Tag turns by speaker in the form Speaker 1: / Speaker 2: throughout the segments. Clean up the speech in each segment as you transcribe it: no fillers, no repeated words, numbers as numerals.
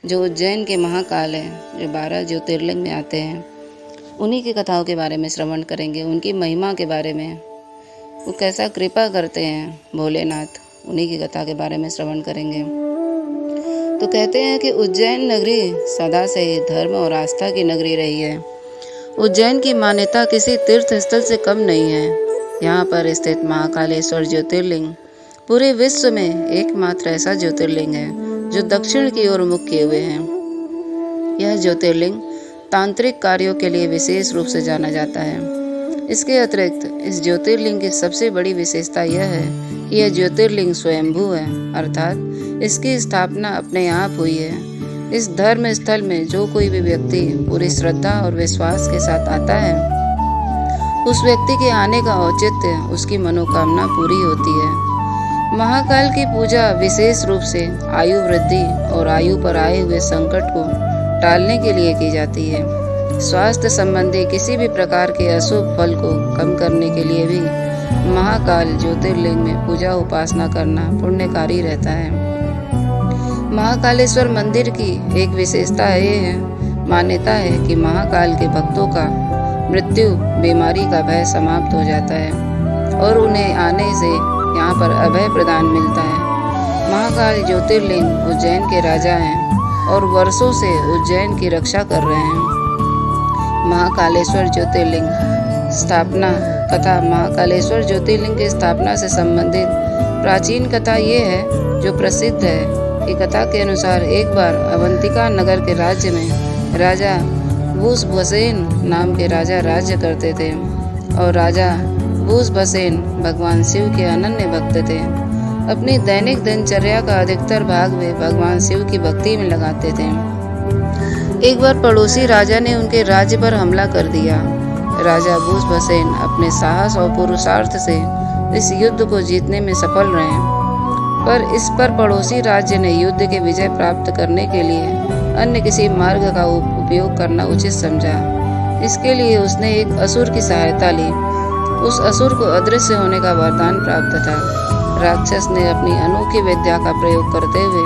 Speaker 1: जो उज्जैन के महाकाल है, जो 12 ज्योतिर्लिंग में आते हैं, उन्हीं की कथाओं के बारे में श्रवण करेंगे, उनकी महिमा के बारे में। वो कैसा कृपा करते हैं भोलेनाथ, उन्हीं की कथा के बारे में श्रवण करेंगे। तो कहते हैं कि उज्जैन नगरी सदा से ही धर्म और आस्था की नगरी रही है। उज्जैन की मान्यता किसी तीर्थ स्थल से कम नहीं है। यहाँ पर स्थित महाकालेश्वर ज्योतिर्लिंग पूरे विश्व में एकमात्र ऐसा ज्योतिर्लिंग है जो दक्षिण की ओर मुख किए हुए हैं। यह ज्योतिर्लिंग तांत्रिक कार्यों के लिए विशेष रूप से जाना जाता है। इसके अतिरिक्त इस ज्योतिर्लिंग की सबसे बड़ी विशेषता यह है कि यह ज्योतिर्लिंग स्वयंभू है, अर्थात इसकी स्थापना अपने आप हुई है। इस धर्म स्थल में जो कोई भी व्यक्ति पूरी श्रद्धा और विश्वास के साथ आता है, उस व्यक्ति के आने का औचित्य उसकी मनोकामना पूरी होती है। महाकाल की पूजा विशेष रूप से आयु वृद्धि और आयु पर आए हुए संकट को टालने के लिए की जाती है। स्वास्थ्य संबंधी किसी भी प्रकार के अशुभ फल को कम करने के लिए भी महाकाल ज्योतिर्लिंग में पूजा उपासना करना पुण्यकारी रहता है। महाकालेश्वर मंदिर की एक विशेषता ये है, मान्यता है कि महाकाल के भक्तों का मृत्यु बीमारी का भय समाप्त हो जाता है और उन्हें आने से यहाँ पर अभय प्रदान मिलता है। महाकाल ज्योतिर्लिंग उज्जैन के राजा हैं और वर्षों से उज्जैन की रक्षा कर रहे हैं। महाकालेश्वर ज्योतिर्लिंग स्थापना कथा। महाकालेश्वर ज्योतिर्लिंग की स्थापना से संबंधित प्राचीन कथा ये है जो प्रसिद्ध है कि कथा के अनुसार एक बार अवंतिका नगर के राज्य में राजा भूसभसेन नाम के राजा राज्य करते थे और राजा भूसभसेन भगवान शिव के अनन्य भक्त थे। अपनी दैनिक दिनचर्या का अधिकतर भाग वे भगवान शिव की भक्ति में लगाते थे। एक बार पड़ोसी राजा ने उनके राज्य पर हमला कर दिया। राजा भूसभसेन अपने साहस और पुरुषार्थ से इस युद्ध को जीतने में सफल रहे, पर इस पर पड़ोसी राज्य ने युद्ध के विजय प्राप्त करने के लिए अन्य किसी मार्ग का उपयोग करना उचित समझा। इसके लिए उसने एक असुर की सहायता ली। उस असुर को अदृश्य होने का वरदान प्राप्त था। राक्षस ने अपनी अनोखी विद्या का प्रयोग करते हुए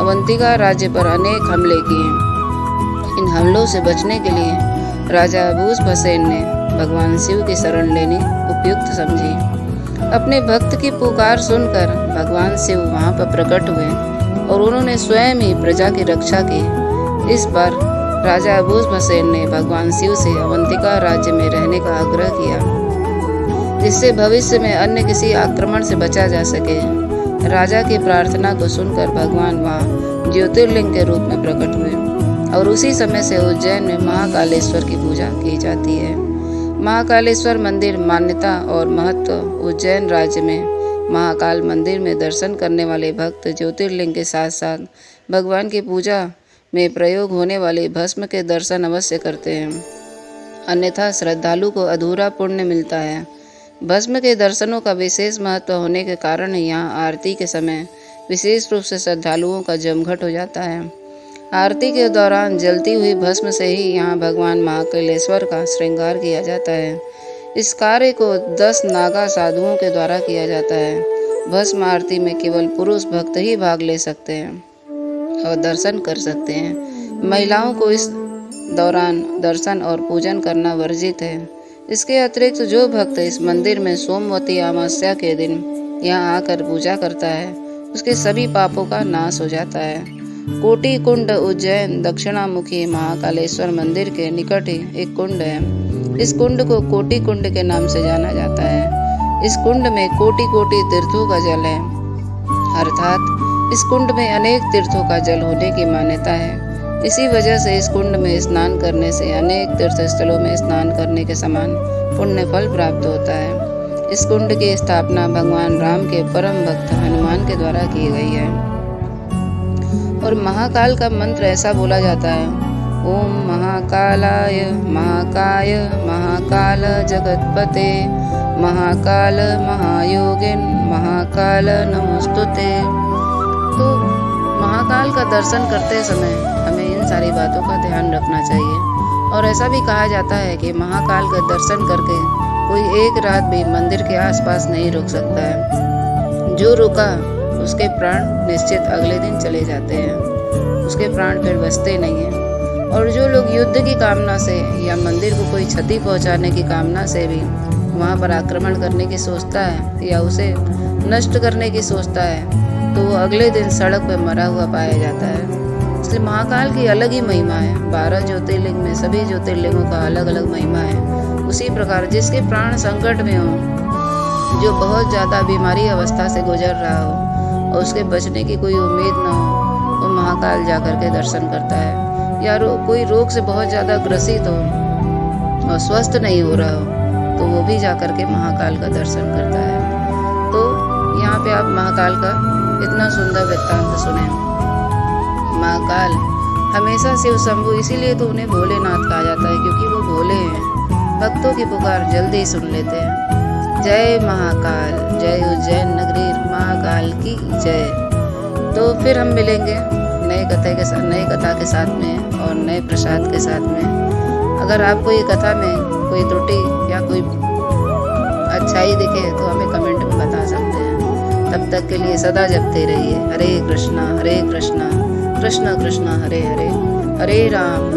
Speaker 1: अवंतिका राज्य पर अनेक हमले किए। इन हमलों से बचने के लिए राजा भूसभसेन ने भगवान शिव की शरण लेनी उपयुक्त समझी। अपने भक्त की पुकार सुनकर भगवान शिव वहां पर प्रकट हुए और उन्होंने स्वयं ही प्रजा की रक्षा की। इस बार राजा भूसभसेन ने भगवान शिव से अवंतिका राज्य में रहने का आग्रह किया, जिससे भविष्य में अन्य किसी आक्रमण से बचा जा सके। राजा की प्रार्थना को सुनकर भगवान वहाँ ज्योतिर्लिंग के रूप में प्रकट हुए और उसी समय से उज्जैन में महाकालेश्वर की पूजा की जाती है। महाकालेश्वर मंदिर मान्यता और महत्व। उज्जैन राज्य में महाकाल मंदिर में दर्शन करने वाले भक्त ज्योतिर्लिंग के साथ साथ भगवान की पूजा में प्रयोग होने वाले भस्म के दर्शन अवश्य करते हैं, अन्यथा श्रद्धालु को अधूरा पुण्य मिलता है। भस्म के दर्शनों का विशेष महत्व होने के कारण यहाँ आरती के समय विशेष रूप से श्रद्धालुओं का जमघट हो जाता है। आरती के दौरान जलती हुई भस्म से ही यहाँ भगवान महाकालेश्वर का श्रृंगार किया जाता है। इस कार्य को 10 नागा साधुओं के द्वारा किया जाता है। भस्म आरती में केवल पुरुष भक्त ही भाग ले सकते हैं और दर्शन कर सकते हैं। महिलाओं को इस दौरान दर्शन और पूजन करना वर्जित है। इसके अतिरिक्त जो भक्त इस मंदिर में सोमवती अमावस्या के दिन यहाँ आकर पूजा करता है, उसके सभी पापों का नाश हो जाता है। कोटि कुंड उज्जैन दक्षिणामुखी महाकालेश्वर मंदिर के निकट ही एक कुंड है। इस कुंड को कोटि कुंड के नाम से जाना जाता है। इस कुंड में कोटि कोटि तीर्थों का जल है, अर्थात इस कुंड में अनेक तीर्थों का जल होने की मान्यता है। इसी वजह से इस कुंड में स्नान करने से अनेक तीर्थ स्थलों में स्नान करने के समान पुण्य फल प्राप्त होता है। इस कुंड की स्थापना भगवान राम के परम भक्त हनुमान के द्वारा की गई है। और महाकाल का मंत्र ऐसा बोला जाता है, ओम महाकालाय महाकाय महाकाल जगतपते महाकाल महायोगिन महाकाल नमोस्तुते। तो महाकाल का दर्शन करते समय हमें इन सारी बातों का ध्यान रखना चाहिए। और ऐसा भी कहा जाता है कि महाकाल का दर्शन करके कोई एक रात भी मंदिर के आसपास नहीं रुक सकता है। जो रुका उसके प्राण निश्चित अगले दिन चले जाते हैं। उसके प्राण फिर बचते नहीं हैं। और जो लोग युद्ध की कामना से या मंदिर को कोई क्षति पहुंचाने की कामना से भी वहाँ पर आक्रमण करने की सोचता है या उसे नष्ट करने की सोचता है, तो वो अगले दिन सड़क पर मरा हुआ पाया जाता है। इसलिए महाकाल की अलग ही महिमा है। 12 ज्योतिर्लिंग में सभी ज्योतिर्लिंगों का अलग अलग महिमा है। उसी प्रकार जिसके प्राण संकट में हो, जो बहुत ज़्यादा बीमारी अवस्था से गुजर रहा हो और उसके बचने की कोई उम्मीद न हो, वो महाकाल जाकर के दर्शन करता है। या कोई रोग से बहुत ज़्यादा ग्रसित हो और स्वस्थ नहीं हो रहा हो, तो वो भी जाकर के महाकाल का दर्शन करता है। तो यहाँ पे आप महाकाल का इतना सुंदर वृत्तांत सुने। महाकाल हमेशा शिव शंभु, इसीलिए तो उन्हें भोलेनाथ कहा जाता है, क्योंकि वो भोले हैं, भक्तों की पुकार जल्दी सुन लेते हैं। जय महाकाल, जय उज्जैन नगरी महाकाल की जय। तो फिर हम मिलेंगे नए कथा के साथ में और नए प्रसाद के साथ में। अगर आपको ये कथा में कोई त्रुटि या कोई अच्छाई दिखे तो हमें कमेंट में बता सकते हैं। तब तक के लिए सदा जपते रहिए हरे कृष्णा कृष्ण कृष्ण हरे हरे, हरे राम